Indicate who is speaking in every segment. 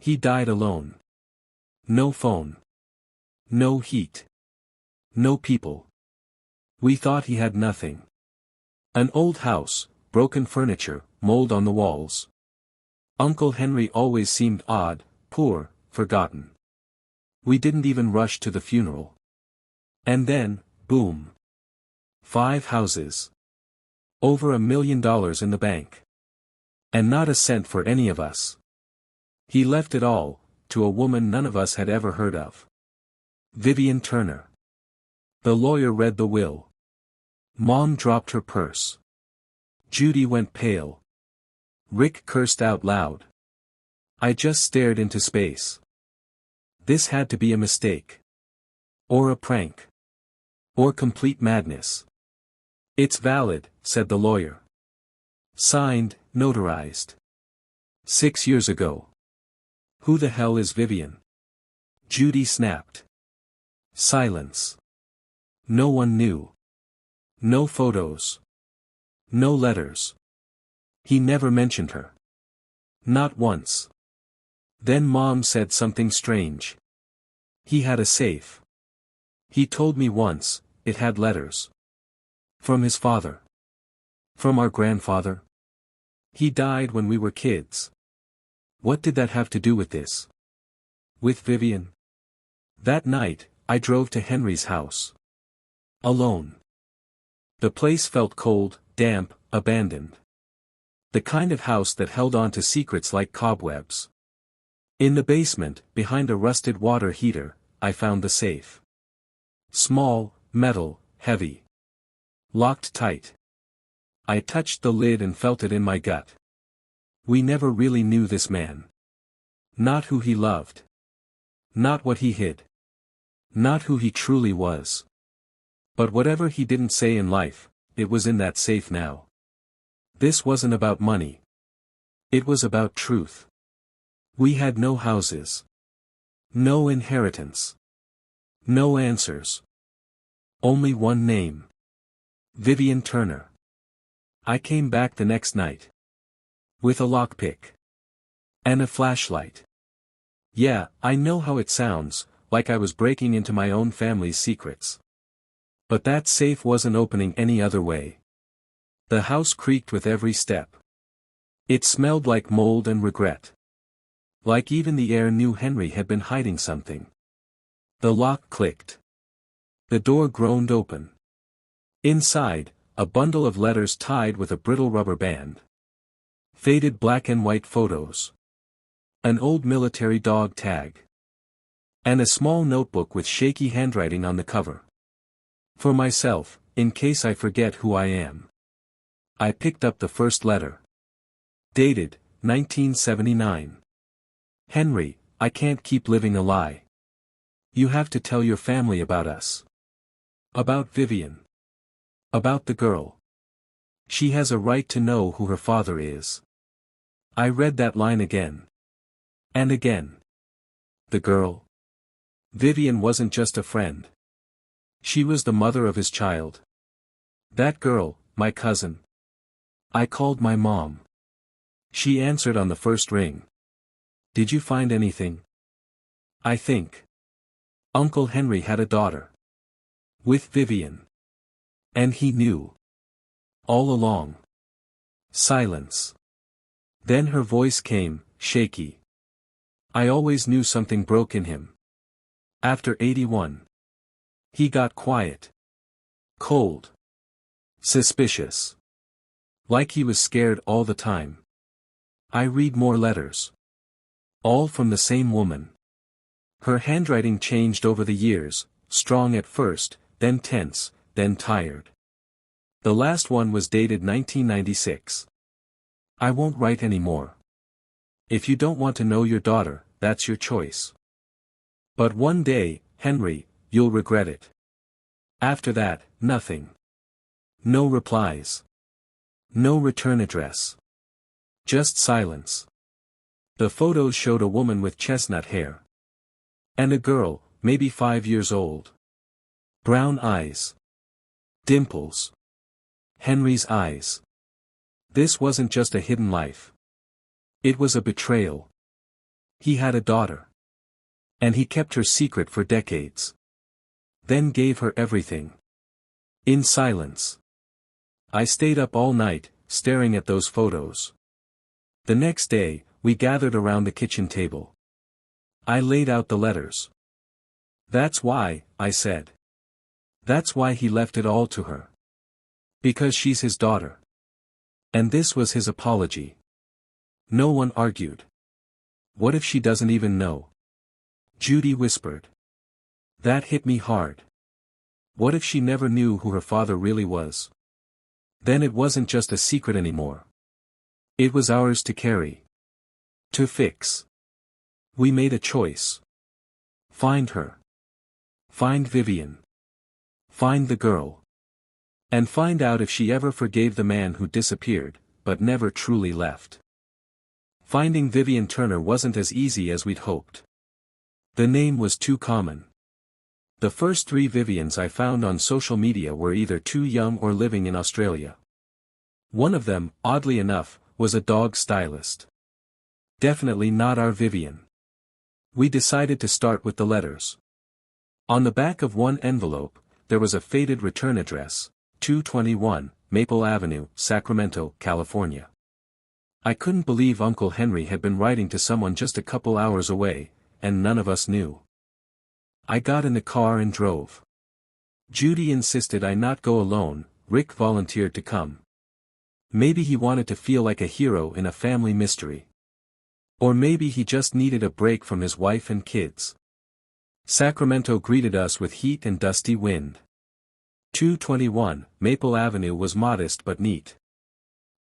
Speaker 1: He died alone. No phone. No heat. No people. We thought he had nothing. An old house, broken furniture, mold on the walls. Uncle Henry always seemed odd, poor, forgotten. We didn't even rush to the funeral. And then, boom. 5 houses. Over $1 million in the bank. And not a cent for any of us. He left it all, to a woman none of us had ever heard of. Vivian Turner. The lawyer read the will. Mom dropped her purse. Judy went pale. Rick cursed out loud. I just stared into space. This had to be a mistake. Or a prank. Or complete madness. It's valid, said the lawyer. Signed, notarized. 6 years ago. Who the hell is Vivian? Judy snapped. Silence. No one knew. No photos. No letters. He never mentioned her. Not once. Then Mom said something strange. He had a safe. He told me once, it had letters. From his father. From our grandfather. He died when we were kids. What did that have to do with this? With Vivian? That night, I drove to Henry's house. Alone. The place felt cold, damp, abandoned. The kind of house that held on to secrets like cobwebs. In the basement, behind a rusted water heater, I found the safe. Small, metal, heavy. Locked tight. I touched the lid and felt it in my gut. We never really knew this man. Not who he loved. Not what he hid. Not who he truly was. But whatever he didn't say in life, it was in that safe now. This wasn't about money. It was about truth. We had no houses. No inheritance. No answers. Only one name. Vivian Turner. I came back the next night. With a lockpick. And a flashlight. Yeah, I know how it sounds, like I was breaking into my own family's secrets. But that safe wasn't opening any other way. The house creaked with every step. It smelled like mold and regret. Like even the air knew Henry had been hiding something. The lock clicked. The door groaned open. Inside, a bundle of letters tied with a brittle rubber band. Faded black and white photos. An old military dog tag. And a small notebook with shaky handwriting on the cover. For myself, in case I forget who I am. I picked up the first letter. Dated, 1979. Henry, I can't keep living a lie. You have to tell your family about us. About Vivian. About the girl. She has a right to know who her father is. I read that line again. And again. The girl. Vivian wasn't just a friend. She was the mother of his child. That girl, my cousin. I called my mom. She answered on the first ring. Did you find anything? I think. Uncle Henry had a daughter. With Vivian. And he knew. All along. Silence. Then her voice came, shaky. I always knew something broke in him. After 81. He got quiet. Cold. Suspicious. Like he was scared all the time. I read more letters. All from the same woman. Her handwriting changed over the years, strong at first, then tense, then tired. The last one was dated 1996. I won't write anymore. If you don't want to know your daughter, that's your choice. But one day, Henry, you'll regret it. After that, nothing. No replies. No return address. Just silence. The photos showed a woman with chestnut hair. And a girl, maybe 5 years old. Brown eyes. Dimples. Henry's eyes. This wasn't just a hidden life. It was a betrayal. He had a daughter. And he kept her secret for decades. Then gave her everything. In silence. I stayed up all night, staring at those photos. The next day, we gathered around the kitchen table. I laid out the letters. That's why, I said. That's why he left it all to her. Because she's his daughter. And this was his apology. No one argued. What if she doesn't even know? Judy whispered. That hit me hard. What if she never knew who her father really was? Then it wasn't just a secret anymore. It was ours to carry. To fix. We made a choice. Find her. Find Vivian. Find the girl. And find out if she ever forgave the man who disappeared, but never truly left. Finding Vivian Turner wasn't as easy as we'd hoped. The name was too common. The first 3 Vivians I found on social media were either too young or living in Australia. One of them, oddly enough, was a dog stylist. Definitely not our Vivian. We decided to start with the letters. On the back of one envelope, there was a faded return address, 221, Maple Avenue, Sacramento, California. I couldn't believe Uncle Henry had been writing to someone just a couple hours away, and none of us knew. I got in the car and drove. Judy insisted I not go alone. Rick volunteered to come. Maybe he wanted to feel like a hero in a family mystery. Or maybe he just needed a break from his wife and kids. Sacramento greeted us with heat and dusty wind. 221, Maple Avenue was modest but neat.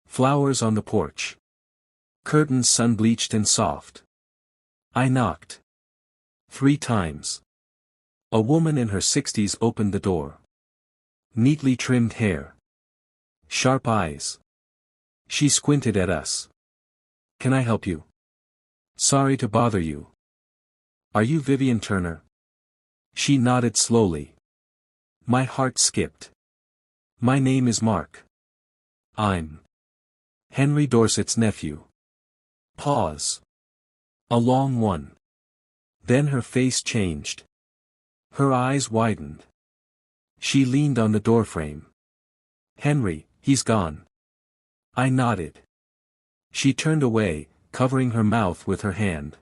Speaker 1: Flowers on the porch. Curtains sun-bleached and soft. I knocked. 3 times. A woman in her 60s opened the door. Neatly trimmed hair. Sharp eyes. She squinted at us. Can I help you? Sorry to bother you. Are you Vivian Turner? She nodded slowly. My heart skipped. My name is Mark. I'm Henry Dorset's nephew. Pause. A long one. Then her face changed. Her eyes widened. She leaned on the doorframe. Henry, he's gone. I nodded. She turned away, covering her mouth with her hand.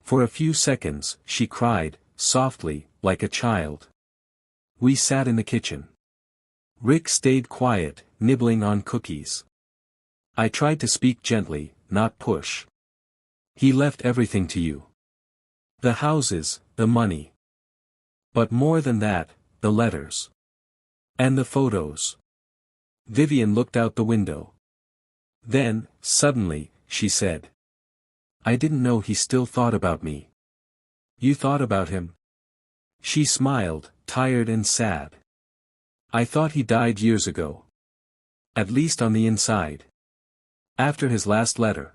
Speaker 1: For a few seconds, she cried, softly, like a child. We sat in the kitchen. Rick stayed quiet, nibbling on cookies. I tried to speak gently, not push. He left everything to you. The houses, the money. But more than that, the letters. And the photos. Vivian looked out the window. Then, suddenly, she said. I didn't know he still thought about me. You thought about him? She smiled, tired and sad. I thought he died years ago. At least on the inside. After his last letter.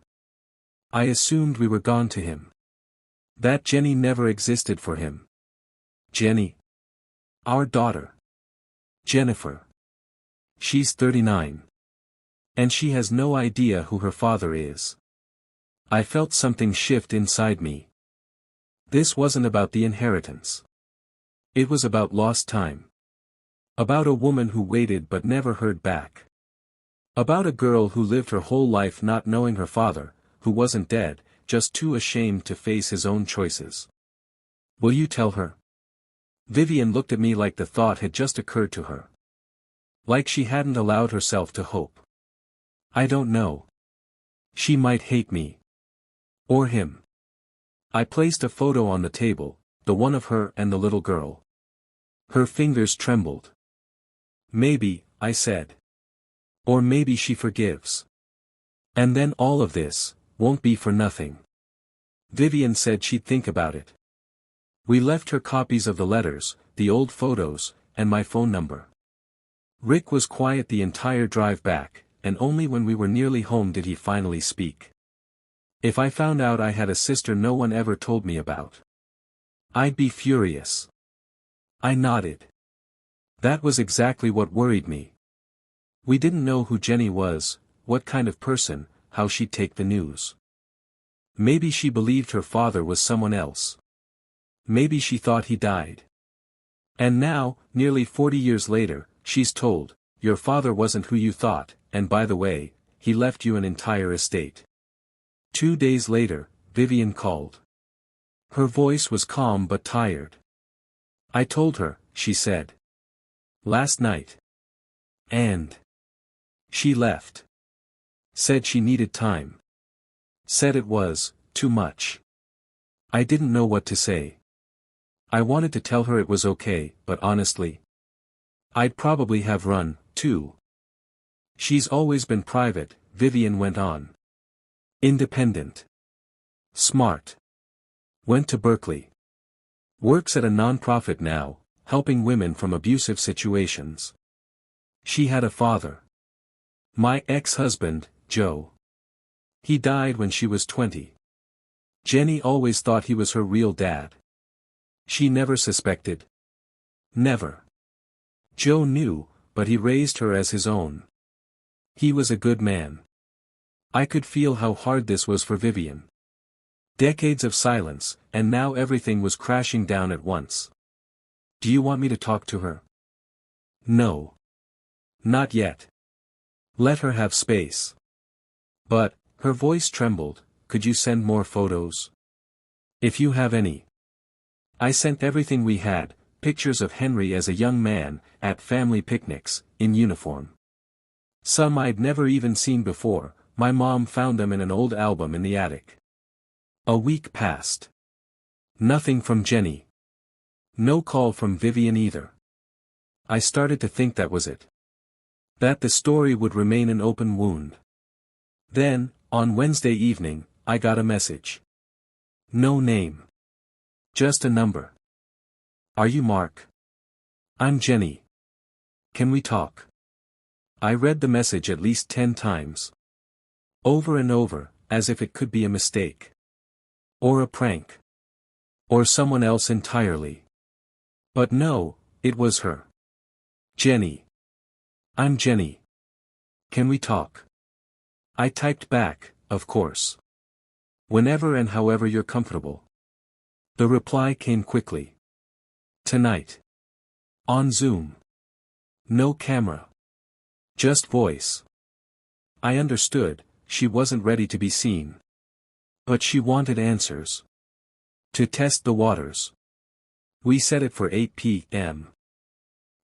Speaker 1: I assumed we were gone to him. That Jenny never existed for him. Jenny. Our daughter. Jennifer. She's 39. And she has no idea who her father is. I felt something shift inside me. This wasn't about the inheritance. It was about lost time. About a woman who waited but never heard back. About a girl who lived her whole life not knowing her father, who wasn't dead, just too ashamed to face his own choices. Will you tell her? Vivian looked at me like the thought had just occurred to her. Like she hadn't allowed herself to hope. I don't know. She might hate me. Or him. I placed a photo on the table, the one of her and the little girl. Her fingers trembled. Maybe, I said. Or maybe she forgives. And then all of this won't be for nothing. Vivian said she'd think about it. We left her copies of the letters, the old photos, and my phone number. Rick was quiet the entire drive back, and only when we were nearly home did he finally speak. If I found out I had a sister no one ever told me about, I'd be furious. I nodded. That was exactly what worried me. We didn't know who Jenny was, what kind of person, how she'd take the news. Maybe she believed her father was someone else. Maybe she thought he died. And now, nearly 40 years later, she's told, your father wasn't who you thought, and by the way, he left you an entire estate. 2 days later, Vivian called. Her voice was calm but tired. I told her, she said. Last night. And she left. Said she needed time. Said it was too much. I didn't know what to say. I wanted to tell her it was okay, but honestly, I'd probably have run, too. She's always been private, Vivian went on. Independent. Smart. Went to Berkeley. Works at a nonprofit now, helping women from abusive situations. She had a father. My ex-husband, Joe. He died when she was 20. Jenny always thought he was her real dad. She never suspected. Never. Joe knew, but he raised her as his own. He was a good man. I could feel how hard this was for Vivian. Decades of silence, and now everything was crashing down at once. Do you want me to talk to her? No. Not yet. Let her have space. But, her voice trembled, could you send more photos? If you have any. I sent everything we had, pictures of Henry as a young man, at family picnics, in uniform. Some I'd never even seen before, my mom found them in an old album in the attic. A week passed. Nothing from Jenny. No call from Vivian either. I started to think that was it. That the story would remain an open wound. Then, on Wednesday evening, I got a message. No name. Just a number. Are you Mark? I'm Jenny. Can we talk? I read the message at least 10 times. Over and over, as if it could be a mistake. Or a prank. Or someone else entirely. But no, it was her. Jenny. I'm Jenny. Can we talk? I typed back, of course. Whenever and however you're comfortable. The reply came quickly. Tonight. On Zoom. No camera. Just voice. I understood, she wasn't ready to be seen. But she wanted answers. To test the waters. We set it for 8 p.m.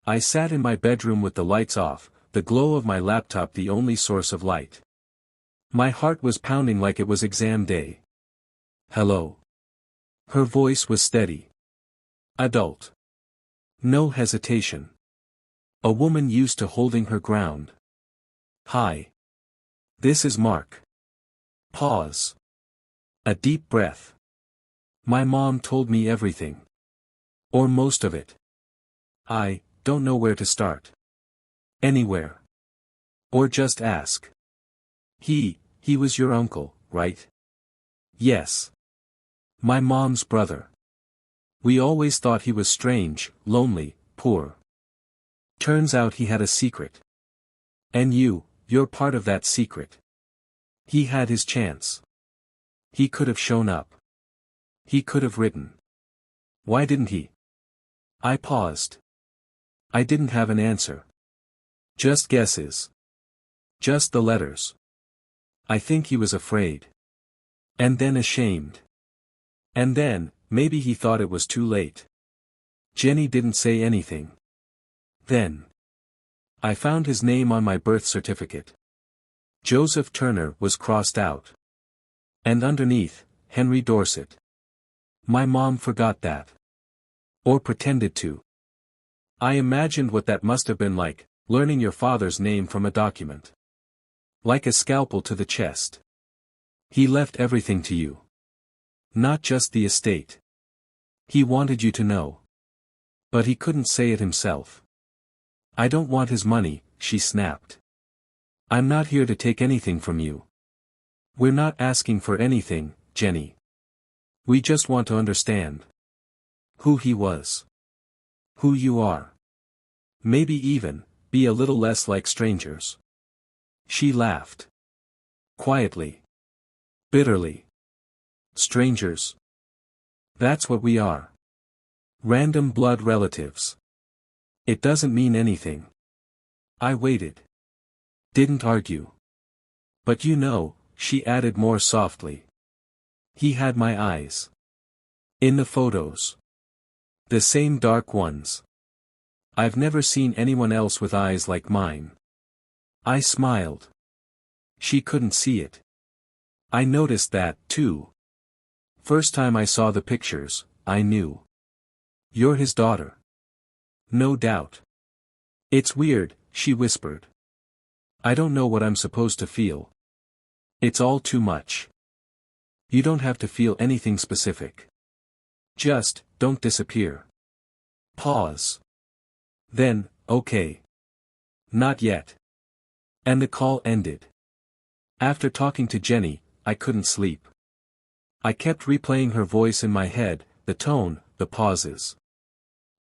Speaker 1: I sat in my bedroom with the lights off, the glow of my laptop the only source of light. My heart was pounding like it was exam day. Hello. Her voice was steady. Adult. No hesitation. A woman used to holding her ground. Hi. This is Mark. Pause. A deep breath. My mom told me everything. Or most of it. I don't know where to start. Anywhere. Or just ask. He was your uncle, right? Yes. My mom's brother. We always thought he was strange, lonely, poor. Turns out he had a secret. And you're part of that secret. He had his chance. He could have shown up. He could have written. Why didn't he? I paused. I didn't have an answer. Just guesses. Just the letters. I think he was afraid. And then ashamed. And then, maybe he thought it was too late. Jenny didn't say anything. Then. I found his name on my birth certificate. Joseph Turner was crossed out. And underneath, Henry Dorset. My mom forgot that. Or pretended to. I imagined what that must have been like, learning your father's name from a document. Like a scalpel to the chest. He left everything to you. Not just the estate. He wanted you to know. But he couldn't say it himself. I don't want his money, she snapped. I'm not here to take anything from you. We're not asking for anything, Jenny. We just want to understand. Who he was. Who you are. Maybe even, be a little less like strangers. She laughed. Quietly. Bitterly. Strangers. That's what we are. Random blood relatives. It doesn't mean anything. I waited. Didn't argue. But you know, she added more softly. He had my eyes. In the photos. The same dark ones. I've never seen anyone else with eyes like mine. I smiled. She couldn't see it. I noticed that, too. First time I saw the pictures, I knew. You're his daughter. No doubt. It's weird, she whispered. I don't know what I'm supposed to feel. It's all too much. You don't have to feel anything specific. Just, don't disappear. Pause. Then, okay. Not yet. And the call ended. After talking to Jenny, I couldn't sleep. I kept replaying her voice in my head, the tone, the pauses.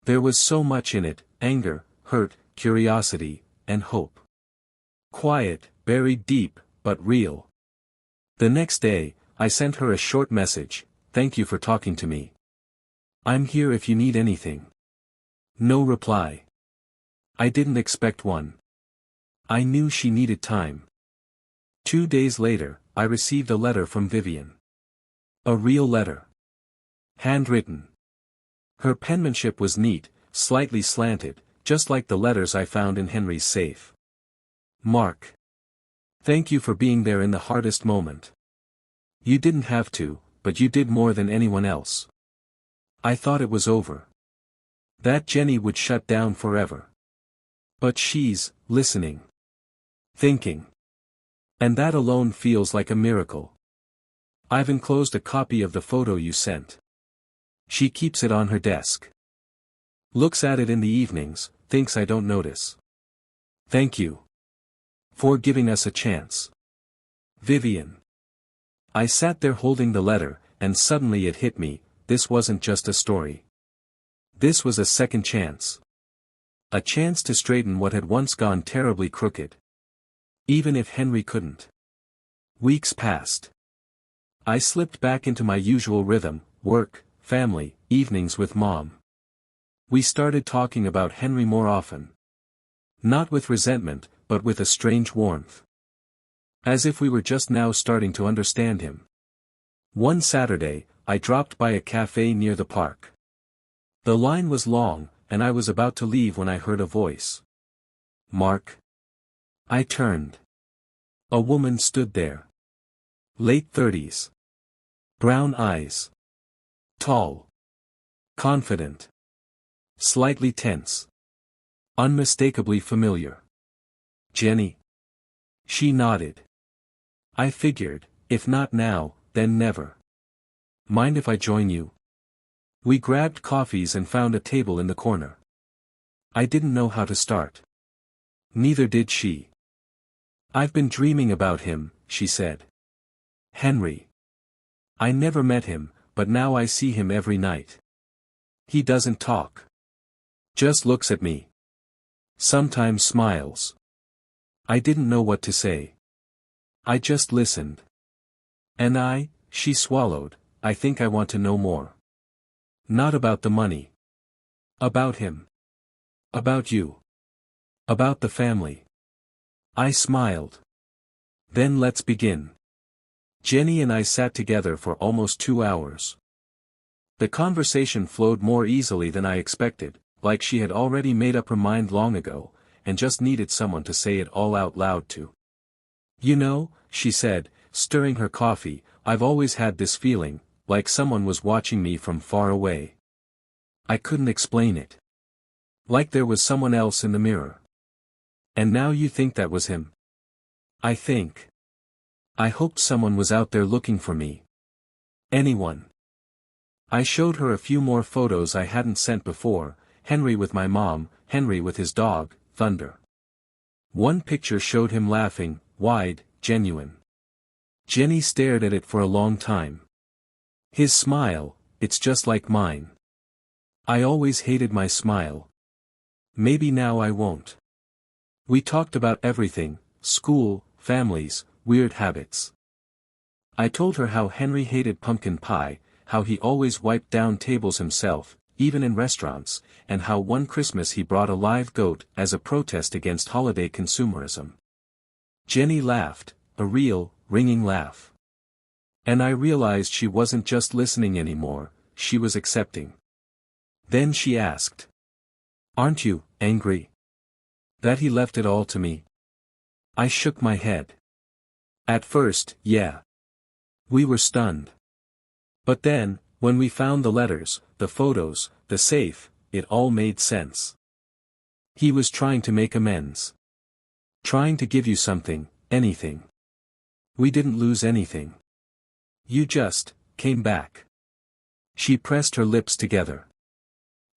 Speaker 1: There was so much in it, anger, hurt, curiosity, and hope. Quiet, buried deep, but real. The next day, I sent her a short message, "Thank you for talking to me. I'm here if you need anything." No reply. I didn't expect one. I knew she needed time. 2 days later, I received a letter from Vivian. A real letter. Handwritten. Her penmanship was neat, slightly slanted, just like the letters I found in Henry's safe. Mark. Thank you for being there in the hardest moment. You didn't have to, but you did more than anyone else. I thought it was over. That Jenny would shut down forever. But she's listening. Thinking. And that alone feels like a miracle. I've enclosed a copy of the photo you sent. She keeps it on her desk. Looks at it in the evenings, thinks I don't notice. Thank you. For giving us a chance. Vivian. I sat there holding the letter, and suddenly it hit me, this wasn't just a story. This was a second chance. A chance to straighten what had once gone terribly crooked. Even if Henry couldn't. Weeks passed. I slipped back into my usual rhythm, work, family, evenings with Mom. We started talking about Henry more often. Not with resentment, but with a strange warmth. As if we were just now starting to understand him. One Saturday, I dropped by a cafe near the park. The line was long, and I was about to leave when I heard a voice. Mark. I turned. A woman stood there. Late 30s. Brown eyes. Tall. Confident. Slightly tense. Unmistakably familiar. Jenny. She nodded. I figured, if not now, then never. Mind if I join you? We grabbed coffees and found a table in the corner. I didn't know how to start. Neither did she. I've been dreaming about him, she said. Henry. I never met him, but now I see him every night. He doesn't talk. Just looks at me. Sometimes smiles. I didn't know what to say. I just listened. And she swallowed, I think I want to know more. Not about the money. About him. About you. About the family. I smiled. Then let's begin. Jenny and I sat together for almost 2 hours. The conversation flowed more easily than I expected, like she had already made up her mind long ago, and just needed someone to say it all out loud to. You know, she said, stirring her coffee, I've always had this feeling, like someone was watching me from far away. I couldn't explain it. Like there was someone else in the mirror. And now you think that was him? I think. I hoped someone was out there looking for me. Anyone. I showed her a few more photos I hadn't sent before, Henry with my mom, Henry with his dog, Thunder. One picture showed him laughing, wide, genuine. Jenny stared at it for a long time. His smile, it's just like mine. I always hated my smile. Maybe now I won't. We talked about everything, school, families, weird habits. I told her how Henry hated pumpkin pie, how he always wiped down tables himself, even in restaurants, and how one Christmas he brought a live goat as a protest against holiday consumerism. Jenny laughed, a real, ringing laugh. And I realized she wasn't just listening anymore, she was accepting. Then she asked, "Aren't you angry that he left it all to me?" I shook my head. At first, yeah. We were stunned. But then, when we found the letters, the photos, the safe, it all made sense. He was trying to make amends. Trying to give you something, anything. We didn't lose anything. You just came back. She pressed her lips together.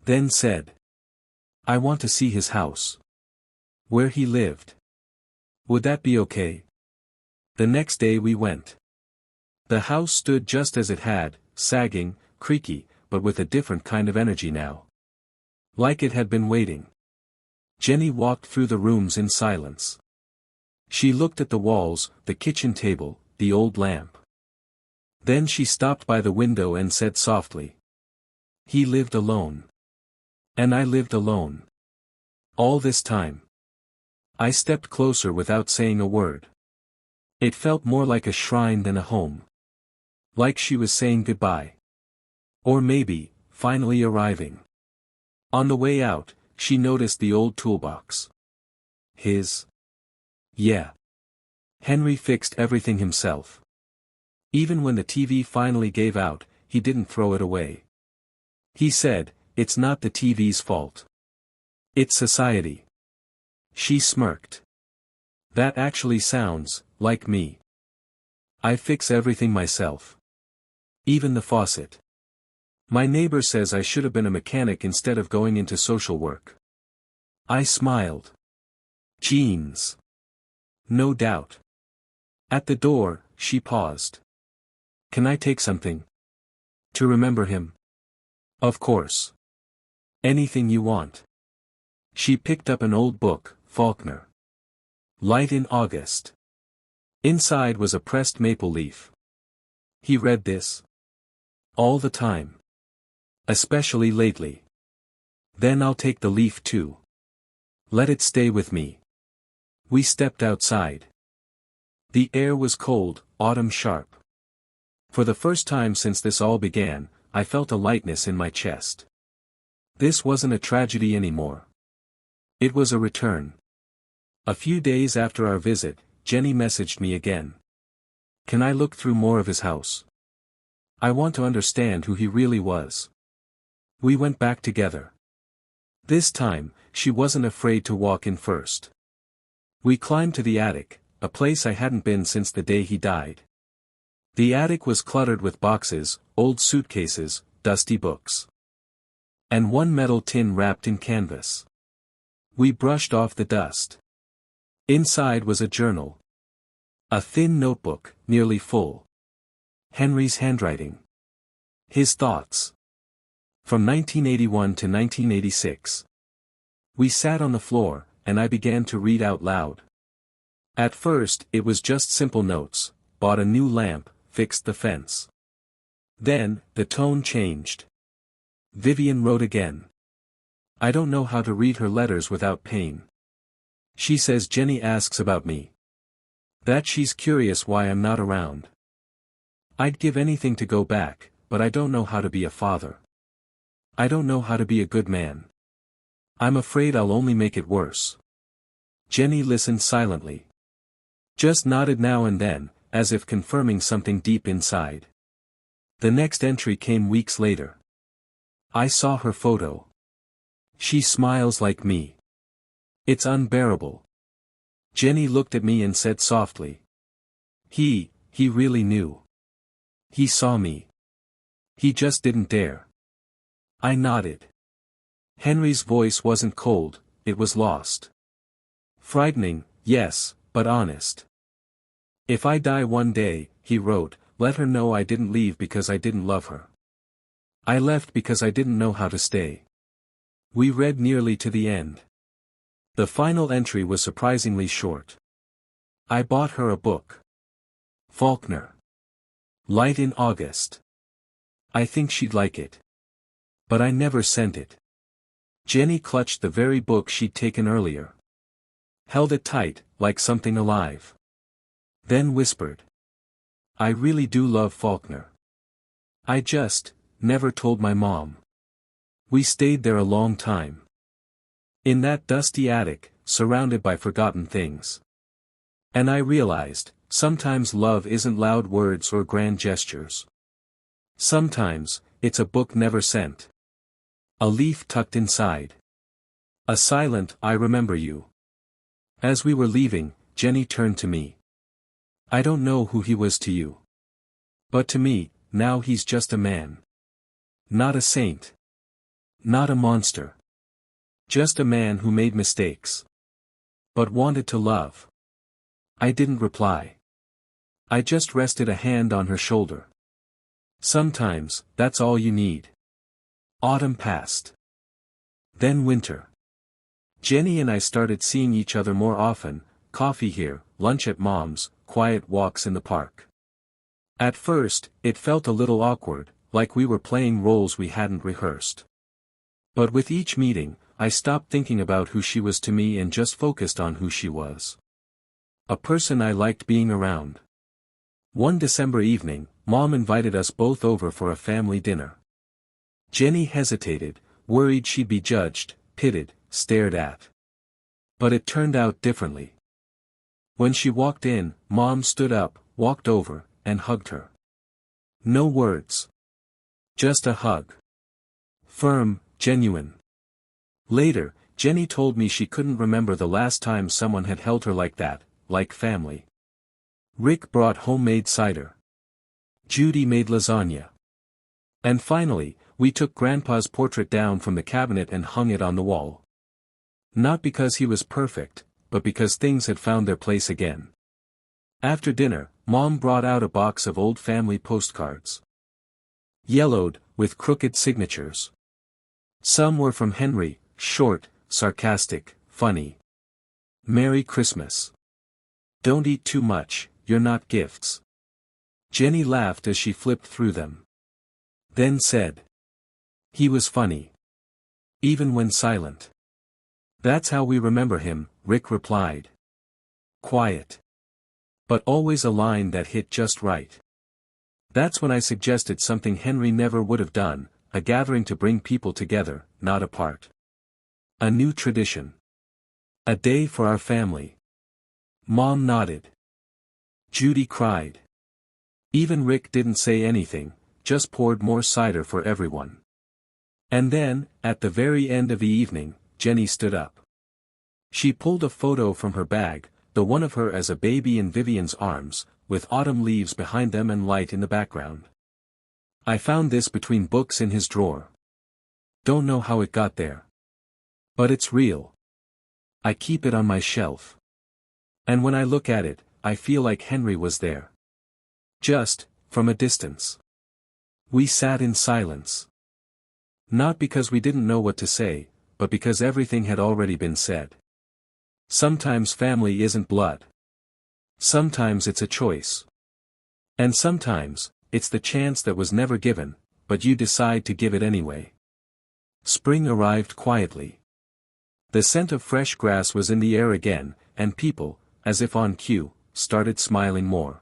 Speaker 1: Then said, "I want to see his house. Where he lived. Would that be okay?" The next day we went. The house stood just as it had, sagging, creaky, but with a different kind of energy now. Like it had been waiting. Jenny walked through the rooms in silence. She looked at the walls, the kitchen table, the old lamp. Then she stopped by the window and said softly, "He lived alone. And I lived alone. All this time." I stepped closer without saying a word. It felt more like a shrine than a home. Like she was saying goodbye. Or maybe, finally arriving. On the way out, she noticed the old toolbox. His. Yeah. Henry fixed everything himself. Even when the TV finally gave out, he didn't throw it away. He said, "It's not the TV's fault. It's society." She smirked. That actually sounds like me. I fix everything myself. Even the faucet. My neighbor says I should have been a mechanic instead of going into social work. I smiled. Jeans. No doubt. At the door, she paused. "Can I take something? To remember him?" "Of course. Anything you want." She picked up an old book, Faulkner. Light in August. Inside was a pressed maple leaf. He read this. All the time. Especially lately. "Then I'll take the leaf too. Let it stay with me." We stepped outside. The air was cold, autumn sharp. For the first time since this all began, I felt a lightness in my chest. This wasn't a tragedy anymore. It was a return. A few days after our visit, Jenny messaged me again. "Can I look through more of his house? I want to understand who he really was." We went back together. This time, she wasn't afraid to walk in first. We climbed to the attic, a place I hadn't been since the day he died. The attic was cluttered with boxes, old suitcases, dusty books. And one metal tin wrapped in canvas. We brushed off the dust. Inside was a journal. A thin notebook, nearly full. Henry's handwriting. His thoughts. From 1981 to 1986. We sat on the floor, and I began to read out loud. At first, it was just simple notes: bought a new lamp, fixed the fence. Then, the tone changed. Vivian wrote again. I don't know how to read her letters without pain. She says Jenny asks about me. That she's curious why I'm not around. I'd give anything to go back, but I don't know how to be a father. I don't know how to be a good man. I'm afraid I'll only make it worse. Jenny listened silently. Just nodded now and then, as if confirming something deep inside. The next entry came weeks later. I saw her photo. She smiles like me. It's unbearable. Jenny looked at me and said softly. He really knew. He saw me. He just didn't dare. I nodded. Henry's voice wasn't cold, it was lost. Frightening, yes, but honest. If I die one day, he wrote, let her know I didn't leave because I didn't love her. I left because I didn't know how to stay. We read nearly to the end. The final entry was surprisingly short. I bought her a book. Faulkner. Light in August. I think she'd like it. But I never sent it. Jenny clutched the very book she'd taken earlier. Held it tight, like something alive. Then whispered. I really do love Faulkner. I just, never told my mom. We stayed there a long time. In that dusty attic, surrounded by forgotten things. And I realized, sometimes love isn't loud words or grand gestures. Sometimes, it's a book never sent. A leaf tucked inside. A silent, I remember you. As we were leaving, Jenny turned to me. I don't know who he was to you. But to me, now he's just a man. Not a saint. Not a monster. Just a man who made mistakes. But wanted to love. I didn't reply. I just rested a hand on her shoulder. Sometimes, that's all you need. Autumn passed. Then winter. Jenny and I started seeing each other more often, coffee here, lunch at Mom's, quiet walks in the park. At first, it felt a little awkward, like we were playing roles we hadn't rehearsed. But with each meeting, I stopped thinking about who she was to me and just focused on who she was. A person I liked being around. One December evening, Mom invited us both over for a family dinner. Jenny hesitated, worried she'd be judged, pitted, stared at. But it turned out differently. When she walked in, Mom stood up, walked over, and hugged her. No words. Just a hug. Firm, genuine. Later, Jenny told me she couldn't remember the last time someone had held her like that, like family. Rick brought homemade cider. Judy made lasagna. And finally, we took Grandpa's portrait down from the cabinet and hung it on the wall. Not because he was perfect, but because things had found their place again. After dinner, Mom brought out a box of old family postcards. Yellowed, with crooked signatures. Some were from Henry, short, sarcastic, funny. Merry Christmas. Don't eat too much, you're not gifts. Jenny laughed as she flipped through them. Then said. He was funny. Even when silent. That's how we remember him, Rick replied. Quiet. But always a line that hit just right. That's when I suggested something Henry never would have done, a gathering to bring people together, not apart. A new tradition. A day for our family. Mom nodded. Judy cried. Even Rick didn't say anything, just poured more cider for everyone. And then, at the very end of the evening, Jenny stood up. She pulled a photo from her bag, the one of her as a baby in Vivian's arms, with autumn leaves behind them and light in the background. I found this between books in his drawer. Don't know how it got there. But it's real. I keep it on my shelf. And when I look at it, I feel like Henry was there. Just, from a distance. We sat in silence. Not because we didn't know what to say, but because everything had already been said. Sometimes family isn't blood. Sometimes it's a choice. And sometimes, it's the chance that was never given, but you decide to give it anyway. Spring arrived quietly. The scent of fresh grass was in the air again, and people, as if on cue, started smiling more.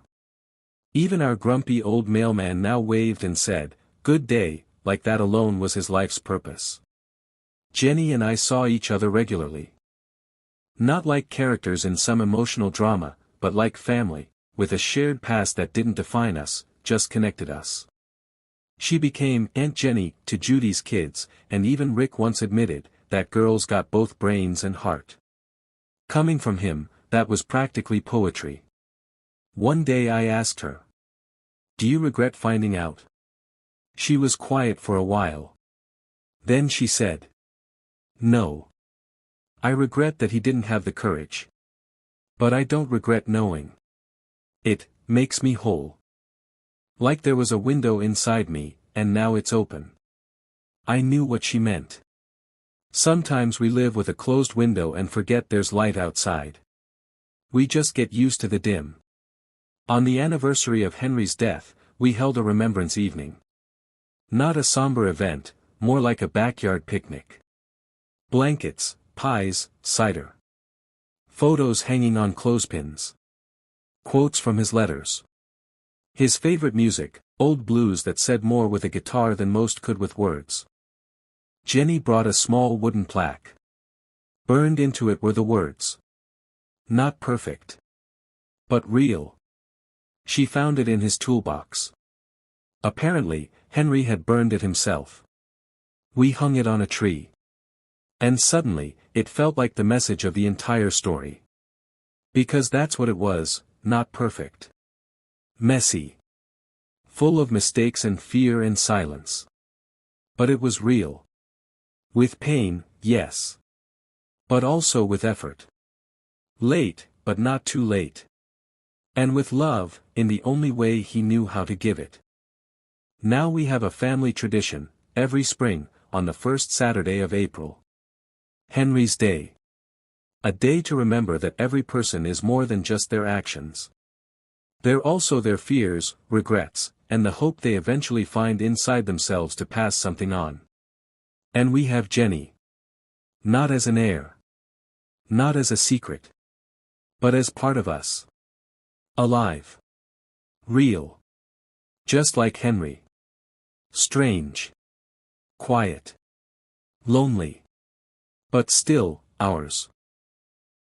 Speaker 1: Even our grumpy old mailman now waved and said, "Good day," like that alone was his life's purpose. Jenny and I saw each other regularly. Not like characters in some emotional drama, but like family, with a shared past that didn't define us, just connected us. She became Aunt Jenny to Judy's kids, and even Rick once admitted that girls got both brains and heart. Coming from him, that was practically poetry. One day I asked her, "Do you regret finding out?" She was quiet for a while. Then she said, "No. I regret that he didn't have the courage. But I don't regret knowing. It makes me whole. Like there was a window inside me, and now it's open." I knew what she meant. Sometimes we live with a closed window and forget there's light outside. We just get used to the dim. On the anniversary of Henry's death, we held a remembrance evening. Not a somber event, more like a backyard picnic. Blankets, pies, cider. Photos hanging on clothespins. Quotes from his letters. His favorite music, old blues that said more with a guitar than most could with words. Jenny brought a small wooden plaque. Burned into it were the words. Not perfect. But real. She found it in his toolbox. Apparently, Henry had burned it himself. We hung it on a tree. And suddenly, it felt like the message of the entire story. Because that's what it was, not perfect. Messy. Full of mistakes and fear and silence. But it was real. With pain, yes. But also with effort. Late, but not too late. And with love, in the only way he knew how to give it. Now we have a family tradition, every spring, on the first Saturday of April. Henry's Day. A day to remember that every person is more than just their actions. They're also their fears, regrets, and the hope they eventually find inside themselves to pass something on. And we have Jenny. Not as an heir. Not as a secret. But as part of us. Alive. Real. Just like Henry. Strange. Quiet. Lonely. But still, ours.